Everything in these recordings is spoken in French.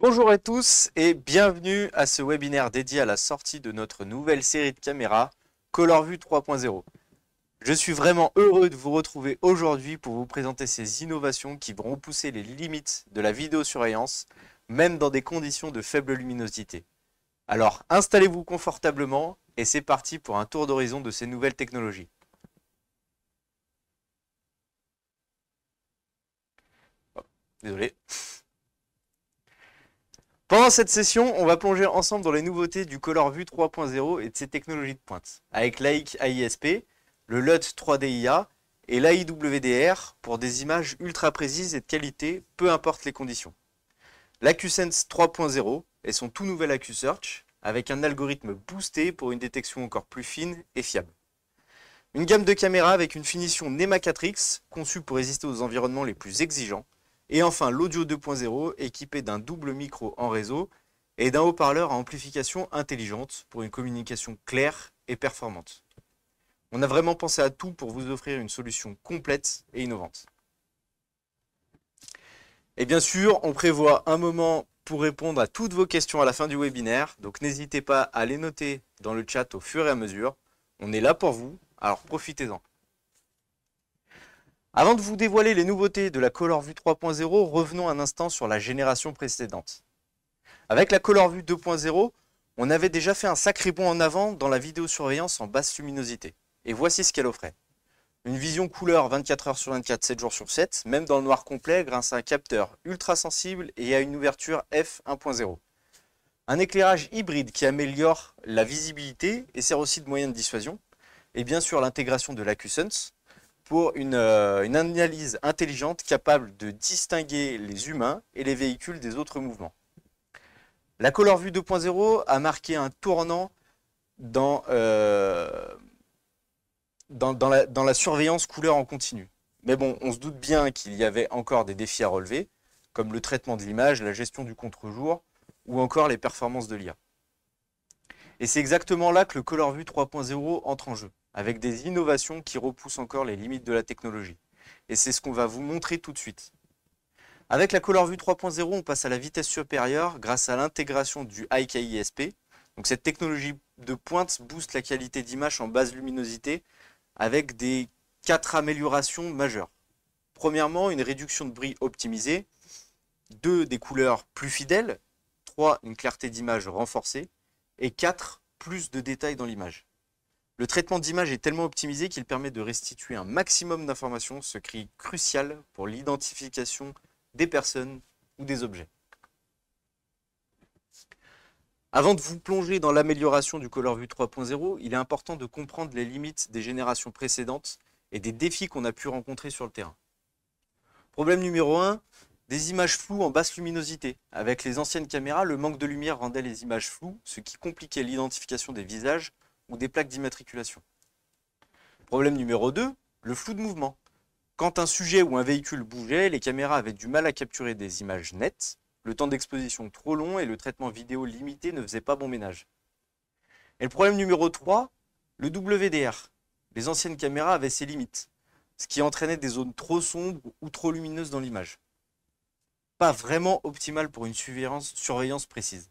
Bonjour à tous et bienvenue à ce webinaire dédié à la sortie de notre nouvelle série de caméras ColorVue 3.0. Je suis vraiment heureux de vous retrouver aujourd'hui pour vous présenter ces innovations qui vont repousser les limites de la vidéosurveillance, même dans des conditions de faible luminosité. Alors installez-vous confortablement et c'est parti pour un tour d'horizon de ces nouvelles technologies. Oh, désolé. Pendant cette session, on va plonger ensemble dans les nouveautés du ColorVue 3.0 et de ses technologies de pointe, avec l'AIC AISP, le LUT 3DIA et l'AIWDR pour des images ultra précises et de qualité, peu importe les conditions. L'AcuSense 3.0 et son tout nouvel AcuSearch, avec un algorithme boosté pour une détection encore plus fine et fiable. Une gamme de caméras avec une finition NEMA 4X, conçue pour résister aux environnements les plus exigeants. Et enfin l'audio 2.0, équipé d'un double micro en réseau et d'un haut-parleur à amplification intelligente pour une communication claire et performante. On a vraiment pensé à tout pour vous offrir une solution complète et innovante. Et bien sûr, on prévoit un moment pour répondre à toutes vos questions à la fin du webinaire, donc n'hésitez pas à les noter dans le chat au fur et à mesure. On est là pour vous, alors profitez-en. Avant de vous dévoiler les nouveautés de la ColorVue 3.0, revenons un instant sur la génération précédente. Avec la ColorVue 2.0, on avait déjà fait un sacré bond en avant dans la vidéosurveillance en basse luminosité. Et voici ce qu'elle offrait. Une vision couleur 24 heures sur 24, 7 jours sur 7, même dans le noir complet grâce à un capteur ultra sensible et à une ouverture f1.0. Un éclairage hybride qui améliore la visibilité et sert aussi de moyen de dissuasion. Et bien sûr l'intégration de l'AcuSense, pour une analyse intelligente capable de distinguer les humains et les véhicules des autres mouvements. La ColorVue 2.0 a marqué un tournant dans la surveillance couleur en continu. Mais bon, on se doute bien qu'il y avait encore des défis à relever, comme le traitement de l'image, la gestion du contre-jour, ou encore les performances de l'IA. Et c'est exactement là que le ColorVue 3.0 entre en jeu, avec des innovations qui repoussent encore les limites de la technologie. Et c'est ce qu'on va vous montrer tout de suite. Avec la ColorVue 3.0, on passe à la vitesse supérieure grâce à l'intégration du HiKISP. Donc cette technologie de pointe booste la qualité d'image en basse luminosité avec des 4 améliorations majeures. Premièrement, une réduction de bruit optimisée. 2, des couleurs plus fidèles. 3, une clarté d'image renforcée. Et 4, plus de détails dans l'image. Le traitement d'image est tellement optimisé qu'il permet de restituer un maximum d'informations, ce qui est crucial pour l'identification des personnes ou des objets. Avant de vous plonger dans l'amélioration du ColorVue 3.0, il est important de comprendre les limites des générations précédentes et des défis qu'on a pu rencontrer sur le terrain. Problème numéro 1, des images floues en basse luminosité. Avec les anciennes caméras, le manque de lumière rendait les images floues, ce qui compliquait l'identification des visages ou des plaques d'immatriculation. Problème numéro 2, le flou de mouvement. Quand un sujet ou un véhicule bougeait, les caméras avaient du mal à capturer des images nettes, le temps d'exposition trop long et le traitement vidéo limité ne faisaient pas bon ménage. Et le problème numéro 3, le WDR. Les anciennes caméras avaient ses limites, ce qui entraînait des zones trop sombres ou trop lumineuses dans l'image. Pas vraiment optimal pour une surveillance précise.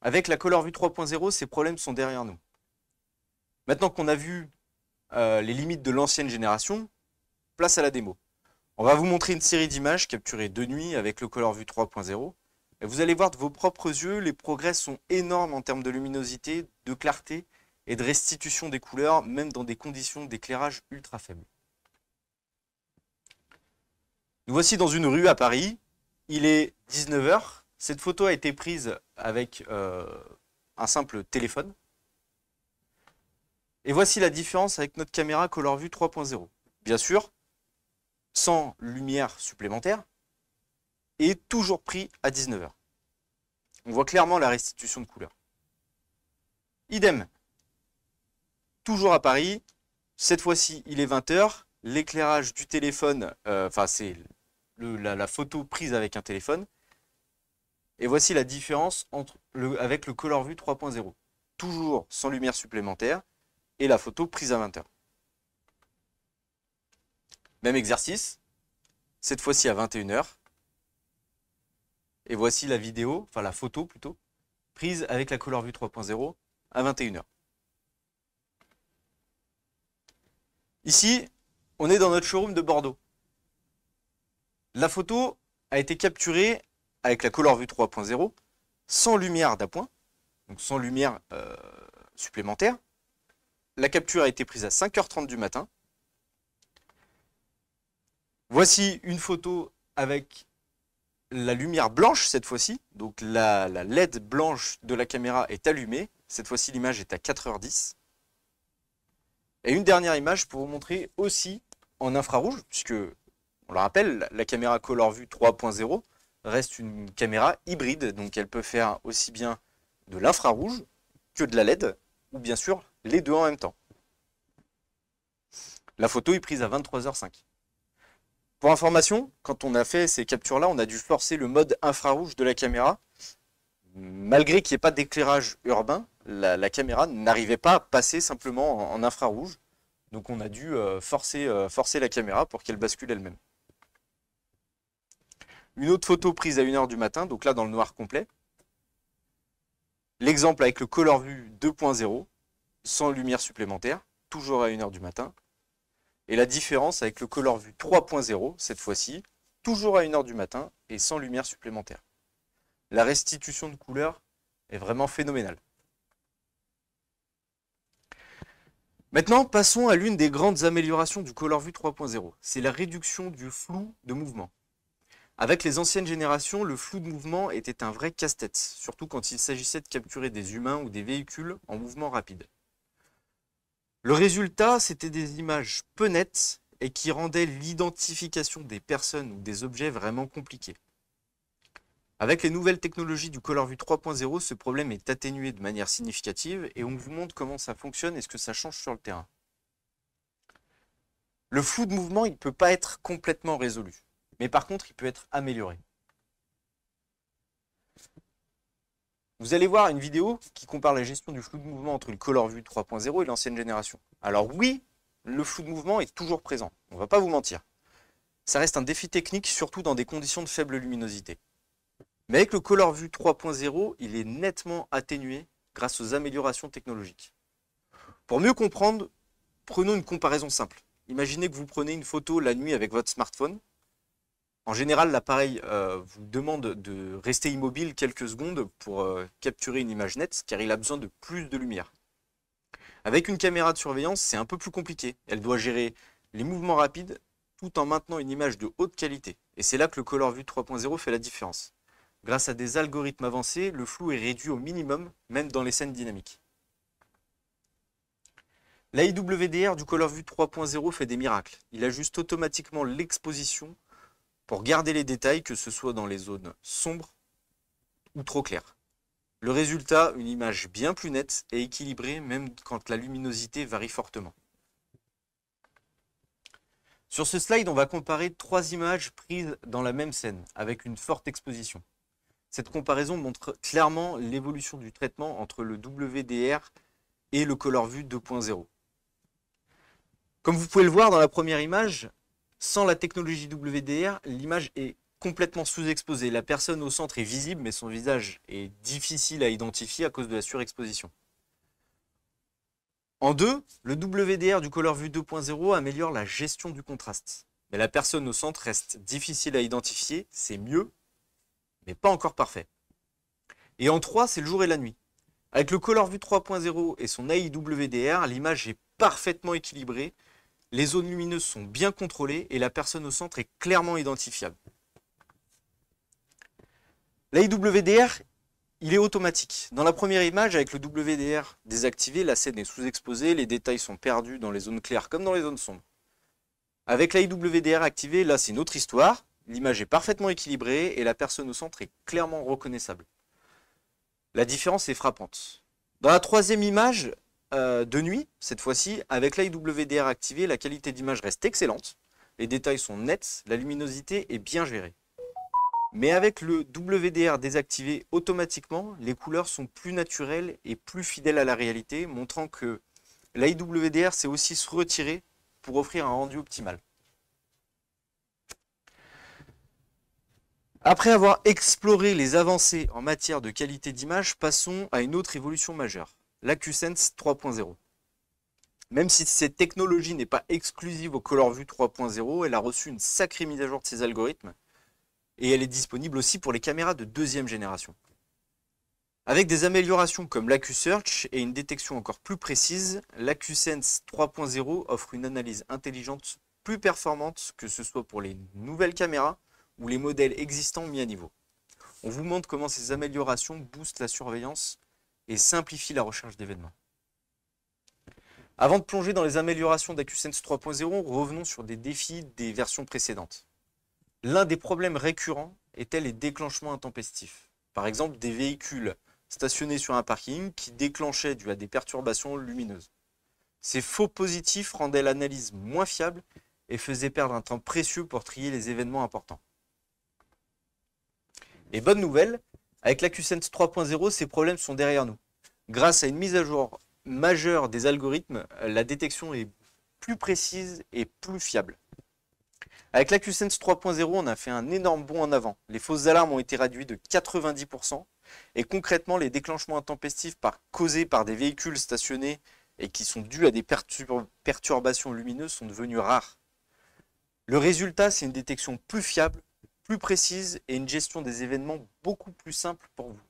Avec la ColorVue 3.0, ces problèmes sont derrière nous. Maintenant qu'on a vu les limites de l'ancienne génération, place à la démo. On va vous montrer une série d'images capturées de nuit avec le ColorVue 3.0. Et vous allez voir de vos propres yeux, les progrès sont énormes en termes de luminosité, de clarté et de restitution des couleurs, même dans des conditions d'éclairage ultra faibles. Nous voici dans une rue à Paris. Il est 19 h. Cette photo a été prise avec un simple téléphone. Et voici la différence avec notre caméra ColorVue 3.0. Bien sûr, sans lumière supplémentaire, et toujours pris à 19 h. On voit clairement la restitution de couleurs. Idem, toujours à Paris, cette fois-ci il est 20 h, l'éclairage du téléphone, c'est la photo prise avec un téléphone, et voici la différence avec le ColorVue 3.0. Toujours sans lumière supplémentaire, et la photo prise à 20 h. Même exercice, cette fois-ci à 21 h. Et voici la vidéo, enfin la photo plutôt, prise avec la Color Vue 3.0 à 21 h. Ici, on est dans notre showroom de Bordeaux. La photo a été capturée avec la Color Vue 3.0 sans lumière d'appoint, donc sans lumière supplémentaire. La capture a été prise à 5h30 du matin. Voici une photo avec la lumière blanche cette fois-ci. Donc la LED blanche de la caméra est allumée. Cette fois-ci, l'image est à 4h10. Et une dernière image pour vous montrer aussi en infrarouge, puisque, on le rappelle, la caméra Color Vue 3.0 reste une caméra hybride. Donc elle peut faire aussi bien de l'infrarouge que de la LED, ou bien sûr les deux en même temps. La photo est prise à 23h05. Pour information, quand on a fait ces captures-là, on a dû forcer le mode infrarouge de la caméra. Malgré qu'il n'y ait pas d'éclairage urbain, la caméra n'arrivait pas à passer simplement en infrarouge. Donc on a dû forcer la caméra pour qu'elle bascule elle-même. Une autre photo prise à 1 h du matin, donc là dans le noir complet. L'exemple avec le Color Vue 2.0, sans lumière supplémentaire, toujours à 1 h du matin. Et la différence avec le Color Vue 3.0, cette fois-ci, toujours à 1 h du matin et sans lumière supplémentaire. La restitution de couleur est vraiment phénoménale. Maintenant, passons à l'une des grandes améliorations du Color Vue 3.0. C'est la réduction du flou de mouvement. Avec les anciennes générations, le flou de mouvement était un vrai casse-tête, surtout quand il s'agissait de capturer des humains ou des véhicules en mouvement rapide. Le résultat, c'était des images peu nettes et qui rendaient l'identification des personnes ou des objets vraiment compliquée. Avec les nouvelles technologies du Color Vue 3.0, ce problème est atténué de manière significative et on vous montre comment ça fonctionne et ce que ça change sur le terrain. Le flou de mouvement, il ne peut pas être complètement résolu, mais par contre, il peut être amélioré. Vous allez voir une vidéo qui compare la gestion du flou de mouvement entre le Color Vue 3.0 et l'ancienne génération. Alors oui, le flou de mouvement est toujours présent, on ne va pas vous mentir. Ça reste un défi technique, surtout dans des conditions de faible luminosité. Mais avec le Color Vue 3.0, il est nettement atténué grâce aux améliorations technologiques. Pour mieux comprendre, prenons une comparaison simple. Imaginez que vous prenez une photo la nuit avec votre smartphone. En général, l'appareil vous demande de rester immobile quelques secondes pour capturer une image nette, car il a besoin de plus de lumière. Avec une caméra de surveillance, c'est un peu plus compliqué. Elle doit gérer les mouvements rapides tout en maintenant une image de haute qualité. Et c'est là que le Color Vue 3.0 fait la différence. Grâce à des algorithmes avancés, le flou est réduit au minimum, même dans les scènes dynamiques. L'AIWDR du Color Vue 3.0 fait des miracles. Il ajuste automatiquement l'exposition pour garder les détails, que ce soit dans les zones sombres ou trop claires. Le résultat, une image bien plus nette et équilibrée, même quand la luminosité varie fortement. Sur ce slide, on va comparer 3 images prises dans la même scène, avec une forte exposition. Cette comparaison montre clairement l'évolution du traitement entre le WDR et le Color Vue 2.0. Comme vous pouvez le voir dans la première image, sans la technologie WDR, l'image est complètement sous-exposée. La personne au centre est visible, mais son visage est difficile à identifier à cause de la surexposition. En deux, le WDR du Color Vue 2.0 améliore la gestion du contraste. Mais la personne au centre reste difficile à identifier, c'est mieux, mais pas encore parfait. Et en 3, c'est le jour et la nuit. Avec le Color Vue 3.0 et son AIWDR, l'image est parfaitement équilibrée, les zones lumineuses sont bien contrôlées et la personne au centre est clairement identifiable. L'AIWDR, il est automatique. Dans la première image, avec le WDR désactivé, la scène est sous-exposée, les détails sont perdus dans les zones claires comme dans les zones sombres. Avec l'AIWDR activé, là c'est une autre histoire. L'image est parfaitement équilibrée et la personne au centre est clairement reconnaissable. La différence est frappante. Dans la troisième image, de nuit, cette fois-ci, avec l'AIWDR activé, la qualité d'image reste excellente. Les détails sont nets, la luminosité est bien gérée. Mais avec le WDR désactivé automatiquement, les couleurs sont plus naturelles et plus fidèles à la réalité, montrant que l'AIWDR sait aussi se retirer pour offrir un rendu optimal. Après avoir exploré les avancées en matière de qualité d'image, passons à une autre évolution majeure, l'AcuSense 3.0. Même si cette technologie n'est pas exclusive au ColorView 3.0, elle a reçu une sacrée mise à jour de ses algorithmes et elle est disponible aussi pour les caméras de deuxième génération. Avec des améliorations comme l'AcuSearch et une détection encore plus précise, l'AcuSense 3.0 offre une analyse intelligente plus performante, que ce soit pour les nouvelles caméras ou les modèles existants mis à niveau. On vous montre comment ces améliorations boostent la surveillance et simplifient la recherche d'événements. Avant de plonger dans les améliorations d'AcuSense 3.0, revenons sur des défis des versions précédentes. L'un des problèmes récurrents était les déclenchements intempestifs. Par exemple, des véhicules stationnés sur un parking qui déclenchaient dû à des perturbations lumineuses. Ces faux positifs rendaient l'analyse moins fiable et faisaient perdre un temps précieux pour trier les événements importants. Et bonne nouvelle, avec l'AcuSense 3.0, ces problèmes sont derrière nous. Grâce à une mise à jour majeure des algorithmes, la détection est plus précise et plus fiable. Avec l'AcuSense 3.0, on a fait un énorme bond en avant. Les fausses alarmes ont été réduites de 90%. Et concrètement, les déclenchements intempestifs causés par des véhicules stationnés et qui sont dus à des perturbations lumineuses sont devenus rares. Le résultat, c'est une détection plus fiable, plus précise et une gestion des événements beaucoup plus simple pour vous.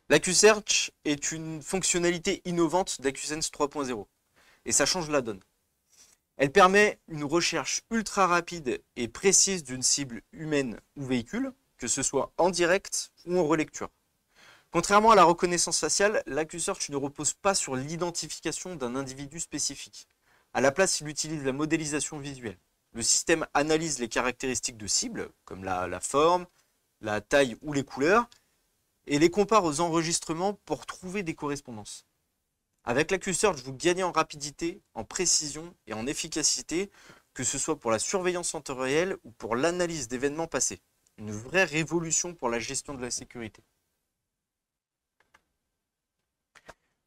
L'AcuSearch est une fonctionnalité innovante d'AcuSense 3.0 et ça change la donne. Elle permet une recherche ultra rapide et précise d'une cible humaine ou véhicule, que ce soit en direct ou en relecture. Contrairement à la reconnaissance faciale, l'AcuSearch ne repose pas sur l'identification d'un individu spécifique. À la place, il utilise la modélisation visuelle. Le système analyse les caractéristiques de cible, comme la forme, la taille ou les couleurs, et les compare aux enregistrements pour trouver des correspondances. Avec l'AcuSearch, vous gagnez en rapidité, en précision et en efficacité, que ce soit pour la surveillance en temps réel ou pour l'analyse d'événements passés. Une vraie révolution pour la gestion de la sécurité.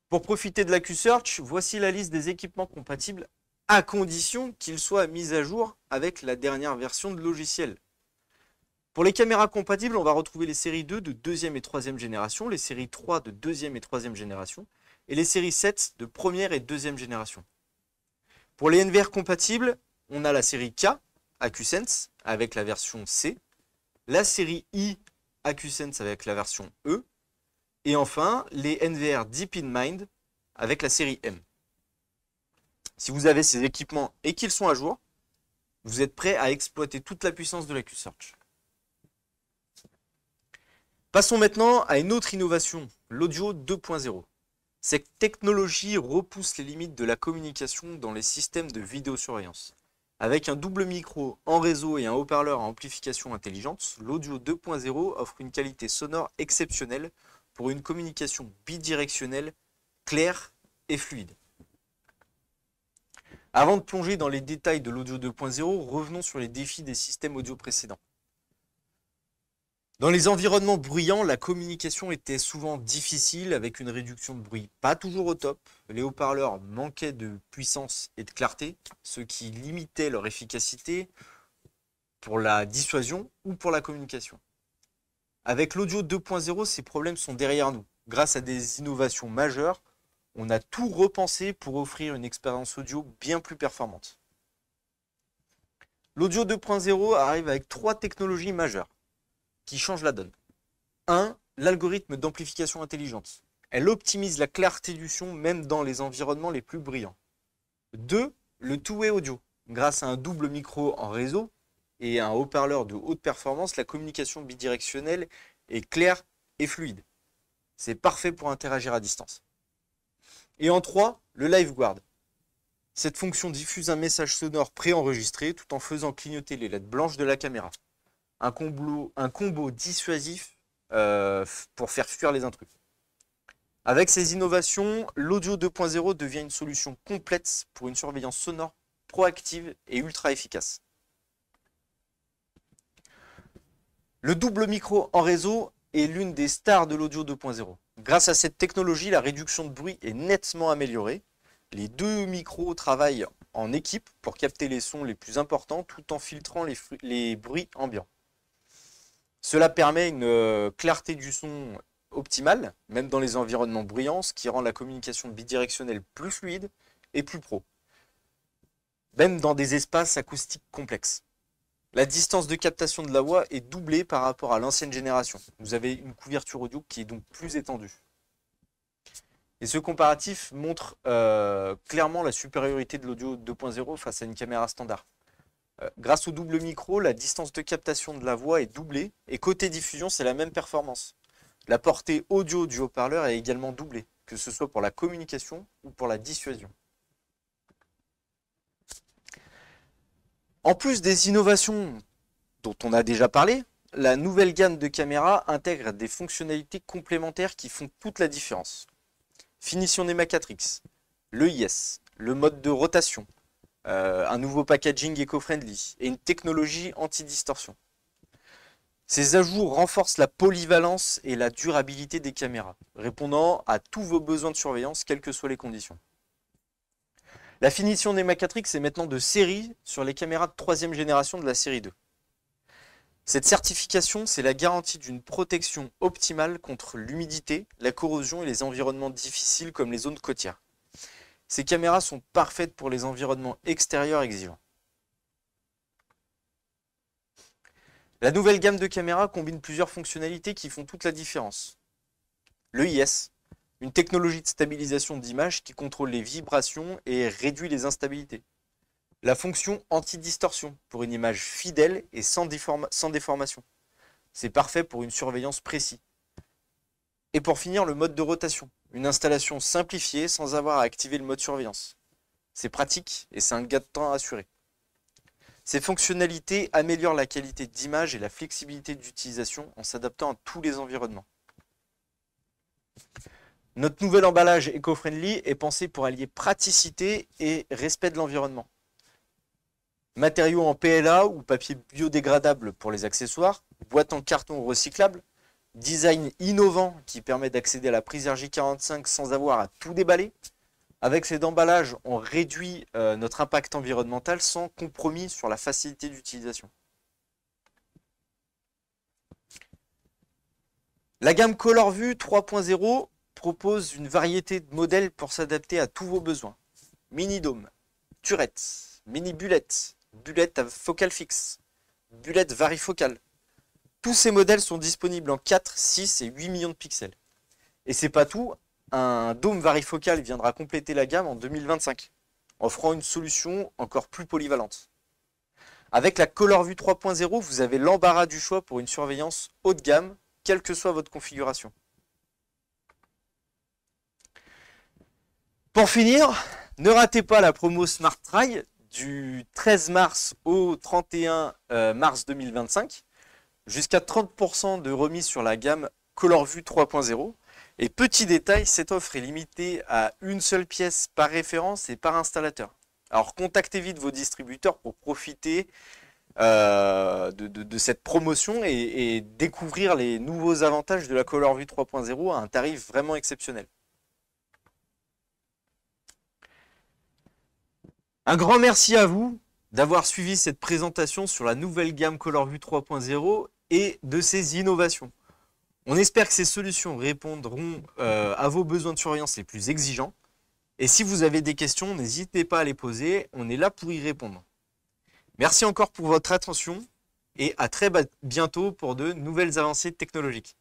Pour profiter de l'AcuSearch, voici la liste des équipements compatibles à condition qu'ils soient mis à jour avec la dernière version de logiciel. Pour les caméras compatibles, on va retrouver les séries 2 de 2e et 3e génération, les séries 3 de 2e et 3e génération, et les séries 7 de 1re et 2e génération. Pour les NVR compatibles, on a la série K, AcuSense, avec la version C, la série I, AcuSense avec la version E, et enfin les NVR Deep in Mind avec la série M. Si vous avez ces équipements et qu'ils sont à jour, vous êtes prêt à exploiter toute la puissance de l'AcuSearch. Passons maintenant à une autre innovation, l'audio 2.0. Cette technologie repousse les limites de la communication dans les systèmes de vidéosurveillance. Avec un double micro en réseau et un haut-parleur à amplification intelligente, l'audio 2.0 offre une qualité sonore exceptionnelle pour une communication bidirectionnelle, claire et fluide. Avant de plonger dans les détails de l'audio 2.0, revenons sur les défis des systèmes audio précédents. Dans les environnements bruyants, la communication était souvent difficile avec une réduction de bruit pas toujours au top. Les haut-parleurs manquaient de puissance et de clarté, ce qui limitait leur efficacité pour la dissuasion ou pour la communication. Avec l'audio 2.0, ces problèmes sont derrière nous. Grâce à des innovations majeures, on a tout repensé pour offrir une expérience audio bien plus performante. L'audio 2.0 arrive avec 3 technologies majeures qui changent la donne. 1. L'algorithme d'amplification intelligente. Elle optimise la clarté du son même dans les environnements les plus brillants. 2. Le two-way audio. Grâce à un double micro en réseau et un haut-parleur de haute performance, la communication bidirectionnelle est claire et fluide. C'est parfait pour interagir à distance. Et en 3, le LiveGuard. Cette fonction diffuse un message sonore préenregistré tout en faisant clignoter les LED blanches de la caméra. Un combo dissuasif pour faire fuir les intrus. Avec ces innovations, l'audio 2.0 devient une solution complète pour une surveillance sonore proactive et ultra efficace. Le double micro en réseau est l'une des stars de l'audio 2.0. Grâce à cette technologie, la réduction de bruit est nettement améliorée. Les deux micros travaillent en équipe pour capter les sons les plus importants tout en filtrant les bruits ambiants. Cela permet une clarté du son optimale, même dans les environnements bruyants, ce qui rend la communication bidirectionnelle plus fluide et plus pro, même dans des espaces acoustiques complexes. La distance de captation de la voix est doublée par rapport à l'ancienne génération. Vous avez une couverture audio qui est donc plus étendue. Et ce comparatif montre clairement la supériorité de l'audio 2.0 face à une caméra standard. Grâce au double micro, la distance de captation de la voix est doublée et côté diffusion, c'est la même performance. La portée audio du haut-parleur est également doublée, que ce soit pour la communication ou pour la dissuasion. En plus des innovations dont on a déjà parlé, la nouvelle gamme de caméras intègre des fonctionnalités complémentaires qui font toute la différence. Finition Nematrix, l'EIS, le mode de rotation, un nouveau packaging éco-friendly et une technologie anti-distorsion. Ces ajouts renforcent la polyvalence et la durabilité des caméras, répondant à tous vos besoins de surveillance, quelles que soient les conditions. La finition Nematrix est maintenant de série sur les caméras de 3e génération de la série 2. Cette certification, c'est la garantie d'une protection optimale contre l'humidité, la corrosion et les environnements difficiles comme les zones côtières. Ces caméras sont parfaites pour les environnements extérieurs exigeants. La nouvelle gamme de caméras combine plusieurs fonctionnalités qui font toute la différence. L'EIS, une technologie de stabilisation d'image qui contrôle les vibrations et réduit les instabilités. La fonction anti-distorsion pour une image fidèle et sans déformation. C'est parfait pour une surveillance précise. Et pour finir, le mode de rotation, une installation simplifiée sans avoir à activer le mode surveillance. C'est pratique et c'est un gain de temps assuré. Ces fonctionnalités améliorent la qualité d'image et la flexibilité d'utilisation en s'adaptant à tous les environnements. Notre nouvel emballage éco-friendly est pensé pour allier praticité et respect de l'environnement. Matériaux en PLA ou papier biodégradable pour les accessoires, boîte en carton recyclable, design innovant qui permet d'accéder à la prise RJ45 sans avoir à tout déballer. Avec cet emballage, on réduit notre impact environnemental sans compromis sur la facilité d'utilisation. La gamme ColorVue 3.0 propose une variété de modèles pour s'adapter à tous vos besoins. Mini dôme, turette, mini bullette, bullette à focale fixe, bullette varifocale. Tous ces modèles sont disponibles en 4, 6 et 8 millions de pixels. Et c'est pas tout, un dôme varifocal viendra compléter la gamme en 2025, offrant une solution encore plus polyvalente. Avec la ColorVue 3.0, vous avez l'embarras du choix pour une surveillance haut de gamme, quelle que soit votre configuration. Pour finir, ne ratez pas la promo Smart Try du 13 mars au 31 mars 2025. Jusqu'à 30% de remise sur la gamme ColorVue 3.0. Et petit détail, cette offre est limitée à une seule pièce par référence et par installateur. Alors contactez vite vos distributeurs pour profiter de cette promotion et découvrir les nouveaux avantages de la ColorVue 3.0 à un tarif vraiment exceptionnel. Un grand merci à vous d'avoir suivi cette présentation sur la nouvelle gamme ColorVue 3.0 et de ses innovations. On espère que ces solutions répondront à vos besoins de surveillance les plus exigeants. Et si vous avez des questions, n'hésitez pas à les poser, on est là pour y répondre. Merci encore pour votre attention et à très bientôt pour de nouvelles avancées technologiques.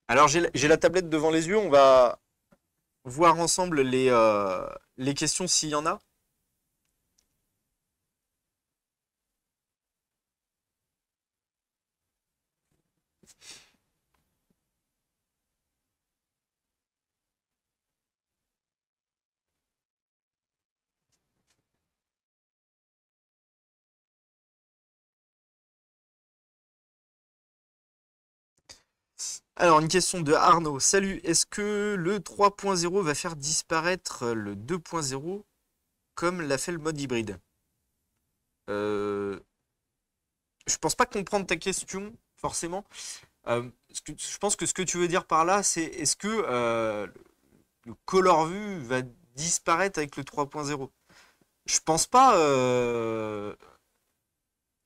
Alors j'ai la tablette devant les yeux, on va voir ensemble les questions s'il y en a. Alors, une question de Arnaud. Salut, est-ce que le 3.0 va faire disparaître le 2.0 comme l'a fait le mode hybride? je pense pas comprendre ta question, forcément. Je pense que ce que tu veux dire par là, c'est est-ce que le color view va disparaître avec le 3.0? Je pense pas.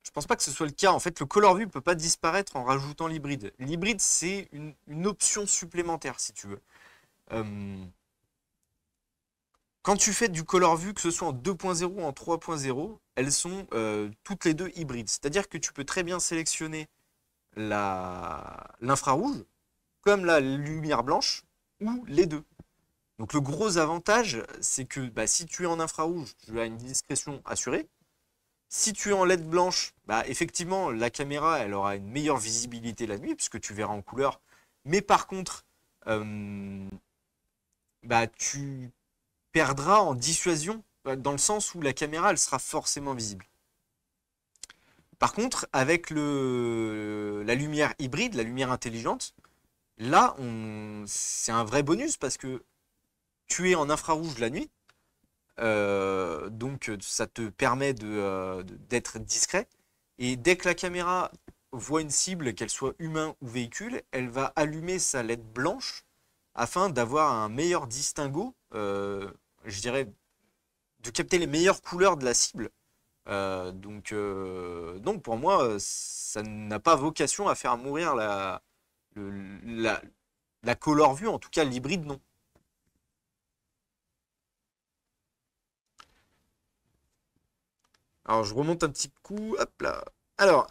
Je pense pas que ce soit le cas. En fait, le color view ne peut pas disparaître en rajoutant l'hybride. L'hybride, c'est une option supplémentaire, si tu veux. Euh, Quand tu fais du color view, que ce soit en 2.0 ou en 3.0, elles sont toutes les deux hybrides. C'est-à-dire que tu peux très bien sélectionner l'infrarouge comme la lumière blanche ou les deux. Donc le gros avantage, c'est que bah, si tu es en infrarouge, tu as une discrétion assurée. Si tu es en LED blanche, bah, effectivement, la caméra elle aura une meilleure visibilité la nuit, puisque tu verras en couleur. Mais par contre, bah, tu perdras en dissuasion, dans le sens où la caméra elle sera forcément visible. Par contre, avec la lumière hybride, la lumière intelligente, là, c'est un vrai bonus parce que tu es en infrarouge la nuit, donc ça te permet d'être discret. Et dès que la caméra voit une cible, qu'elle soit humain ou véhicule, elle va allumer sa LED blanche afin d'avoir un meilleur distinguo, je dirais, de capter les meilleures couleurs de la cible. Donc pour moi, ça n'a pas vocation à faire mourir le- la, la color view, en tout cas l'hybride non. Alors je remonte un petit coup, hop là. Alors,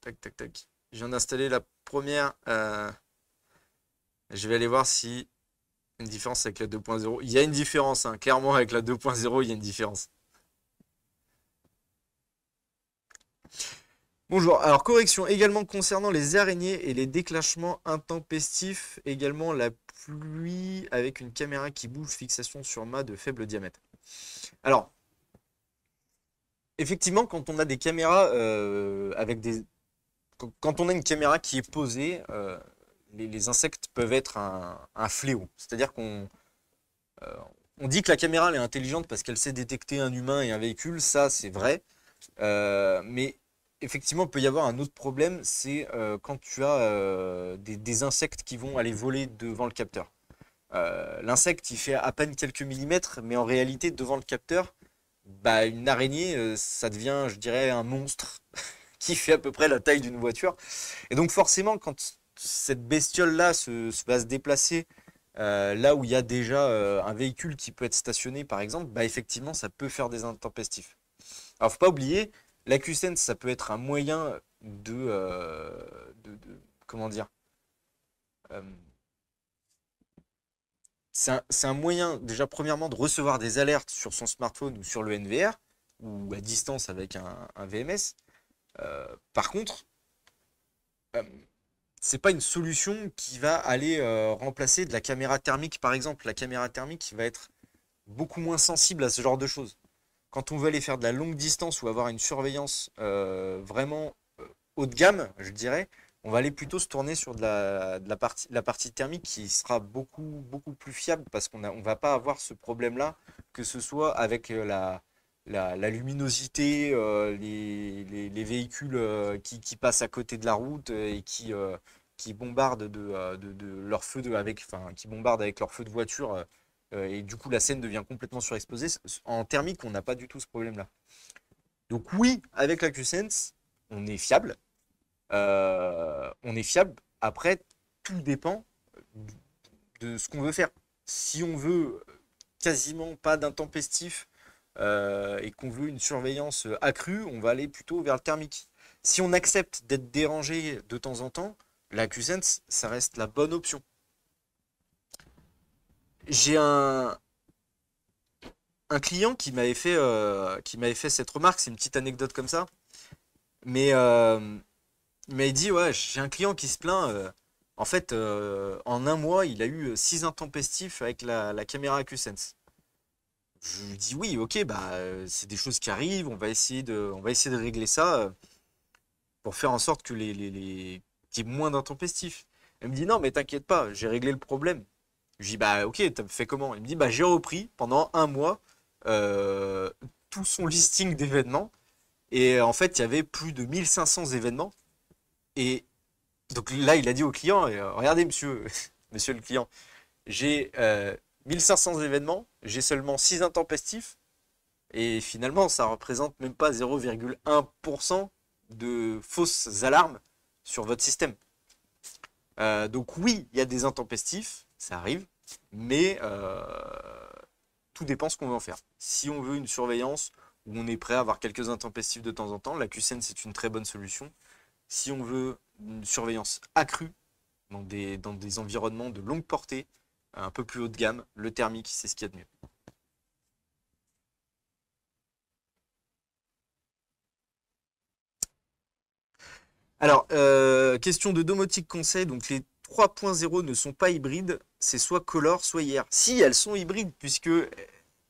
tac tac tac. Je viens d'installer la première. Je vais aller voir si une différence avec la 2.0. Il y a une différence, hein. Clairement avec la 2.0, il y a une différence. Bonjour, alors correction également concernant les araignées et les déclenchements intempestifs, également la pluie avec une caméra qui bouge, fixation sur mât de faible diamètre. Alors, effectivement, quand on a des caméras quand on a une caméra qui est posée, les insectes peuvent être un fléau. C'est-à-dire euh, on dit que la caméra elle est intelligente parce qu'elle sait détecter un humain et un véhicule, ça c'est vrai. Mais effectivement, il peut y avoir un autre problème, c'est quand tu as des insectes qui vont aller voler devant le capteur. L'insecte, il fait à peine quelques millimètres, mais en réalité, devant le capteur, bah, une araignée, ça devient, je dirais, un monstre qui fait à peu près la taille d'une voiture. Et donc forcément, quand cette bestiole-là va se déplacer là où il y a déjà un véhicule qui peut être stationné, par exemple, bah, effectivement, ça peut faire des intempestifs. Alors, faut pas oublier, la QSense, ça peut être un moyen comment dire, euh, c'est un moyen, déjà, premièrement, de recevoir des alertes sur son smartphone ou sur le NVR, ou à distance avec un VMS. Par contre, euh, c'est pas une solution qui va aller remplacer de la caméra thermique, par exemple. La caméra thermique va être beaucoup moins sensible à ce genre de choses. Quand on veut aller faire de la longue distance ou avoir une surveillance vraiment haut de gamme, je dirais, on va aller plutôt se tourner sur la partie thermique qui sera beaucoup plus fiable parce on va pas avoir ce problème-là, que ce soit avec la luminosité, les véhicules qui passent à côté de la route et qui bombardent de leur feu enfin, qui bombardent avec leur feu de voiture et du coup la scène devient complètement surexposée. En thermique, on n'a pas du tout ce problème-là. Donc oui, avec la QSense, on est fiable. On est fiable. Après, tout dépend de ce qu'on veut faire. Si on veut quasiment pas d'intempestif et qu'on veut une surveillance accrue, on va aller plutôt vers le thermique. Si on accepte d'être dérangé de temps en temps, la QSense, ça reste la bonne option. J'ai un client qui m'avait fait cette remarque, c'est une petite anecdote comme ça, mais il m'a dit, ouais, j'ai un client qui se plaint, en fait, en un mois, il a eu 6 intempestifs avec la caméra QSense. Je lui dis, oui, ok, bah, c'est des choses qui arrivent, on va essayer de régler ça pour faire en sorte que qu'il y ait moins d'intempestifs. Elle me dit, non, mais t'inquiète pas, j'ai réglé le problème. Je dis, bah ok, t'as fait comment? Il me dit, bah j'ai repris pendant un mois euh, tout son listing d'événements. Et en fait, il y avait plus de 1500 événements. Et donc là, il a dit au client, regardez monsieur, monsieur le client, j'ai 1500 événements, j'ai seulement 6 intempestifs, et finalement, ça représente même pas 0,1% de fausses alarmes sur votre système. Donc oui, il y a des intempestifs, ça arrive, mais tout dépend ce qu'on veut en faire. Si on veut une surveillance où on est prêt à avoir quelques intempestifs de temps en temps, la QCN c'est une très bonne solution. Si on veut une surveillance accrue dans des environnements de longue portée, un peu plus haut de gamme, le thermique c'est ce qu'il y a de mieux. Alors, question de Domotique Conseil, donc les 3.0 ne sont pas hybrides, c'est soit Color, soit IR. Si, elles sont hybrides, puisque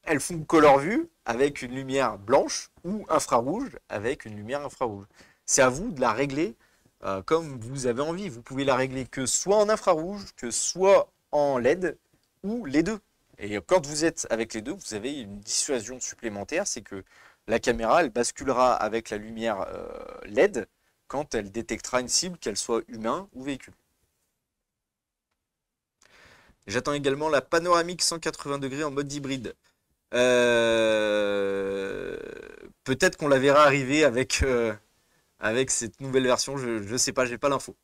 elles font Color Vue avec une lumière blanche ou infrarouge avec une lumière infrarouge. C'est à vous de la régler comme vous avez envie. Vous pouvez la régler que soit en infrarouge, que soit en LED, ou les deux. Et quand vous êtes avec les deux, vous avez une dissuasion supplémentaire, c'est que la caméra, elle basculera avec la lumière LED quand elle détectera une cible, qu'elle soit humain ou véhicule. J'attends également la panoramique 180 degrés en mode hybride. Peut-être qu'on la verra arriver avec cette nouvelle version, je ne sais pas, j'ai pas l'info.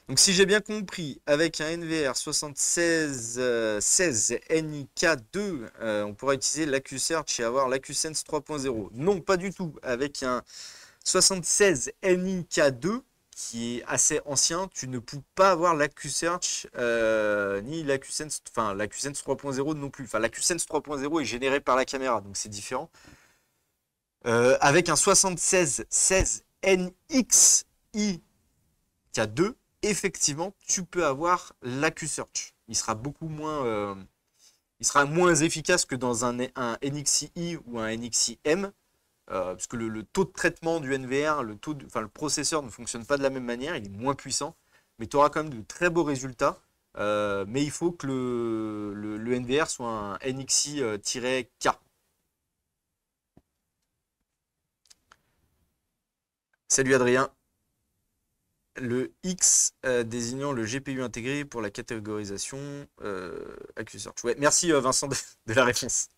Donc si j'ai bien compris, avec un NVR 7616 NIK2, on pourra utiliser l'AcuSearch et avoir l'AcuSense 3.0. Non, pas du tout. Avec un 76 NIK2, qui est assez ancien, tu ne peux pas avoir l'AcuSearch ni l'AcuSense, enfin l'AcuSense 3.0 non plus. Enfin l'AcuSense 3.0 est généré par la caméra, donc c'est différent. Avec un 7616 NXI K2, effectivement, tu peux avoir l'AcuSearch. Il sera beaucoup moins, il sera moins efficace que dans un NXI ou un NXI-M, parce que le taux de traitement du NVR, le processeur ne fonctionne pas de la même manière, il est moins puissant, mais tu auras quand même de très beaux résultats. Mais il faut que le NVR soit un NXI-K. Salut Adrien. Le X désignant le GPU intégré pour la catégorisation AcuSearch. Ouais, merci Vincent de la réponse.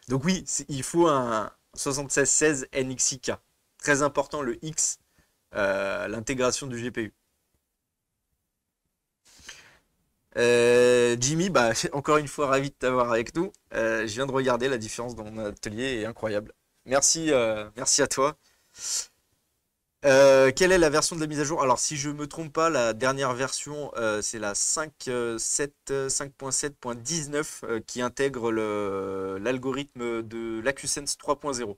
Donc oui, il faut un 7616 NXIK. Très important le X, l'intégration du GPU. Jimmy, bah, encore une fois, ravi de t'avoir avec nous. Je viens de regarder, la différence dans mon atelier est incroyable. Merci, merci à toi. Quelle est la version de la mise à jour? Alors, si je ne me trompe pas, la dernière version, c'est la 5.7.19 qui intègre l'algorithme de l'AcuSense 3.0.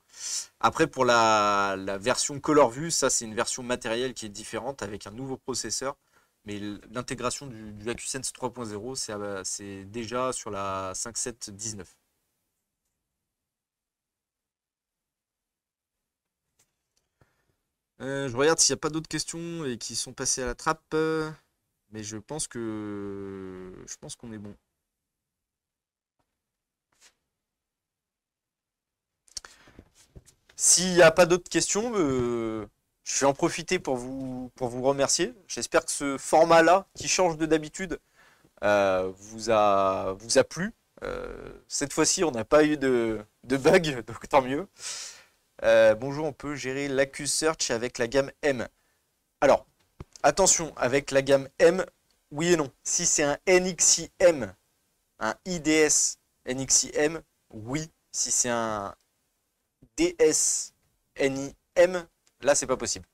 Après, pour la version Color Vue, ça, c'est une version matérielle qui est différente avec un nouveau processeur. Mais l'intégration du AcuSense 3.0, c'est déjà sur la 5.7.19. Je regarde s'il n'y a pas d'autres questions et qui sont passées à la trappe. Mais je pense qu'on est bon. S'il n'y a pas d'autres questions, je vais en profiter pour vous remercier. J'espère que ce format-là, qui change de d'habitude, vous a plu. Cette fois-ci, on n'a pas eu de bug, donc tant mieux. Bonjour, on peut gérer l'AcuSearch avec la gamme M. Alors, attention, avec la gamme M, oui et non. Si c'est un NXI-M, un IDS NXI-M, oui. Si c'est un DS NI-M, là, c'est pas possible.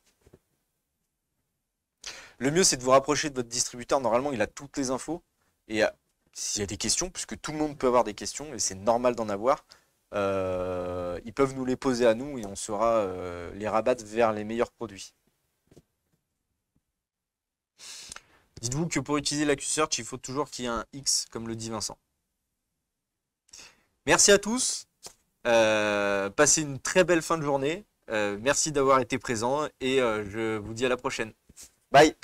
Le mieux, c'est de vous rapprocher de votre distributeur. Normalement, il a toutes les infos. Et s'il y a des questions, puisque tout le monde peut avoir des questions, et c'est normal d'en avoir, ils peuvent nous les poser à nous et on saura les rabattre vers les meilleurs produits. Dites-vous que pour utiliser l'AcuSearch, il faut toujours qu'il y ait un X, comme le dit Vincent. Merci à tous. Passez une très belle fin de journée. Merci d'avoir été présent et je vous dis à la prochaine. Bye.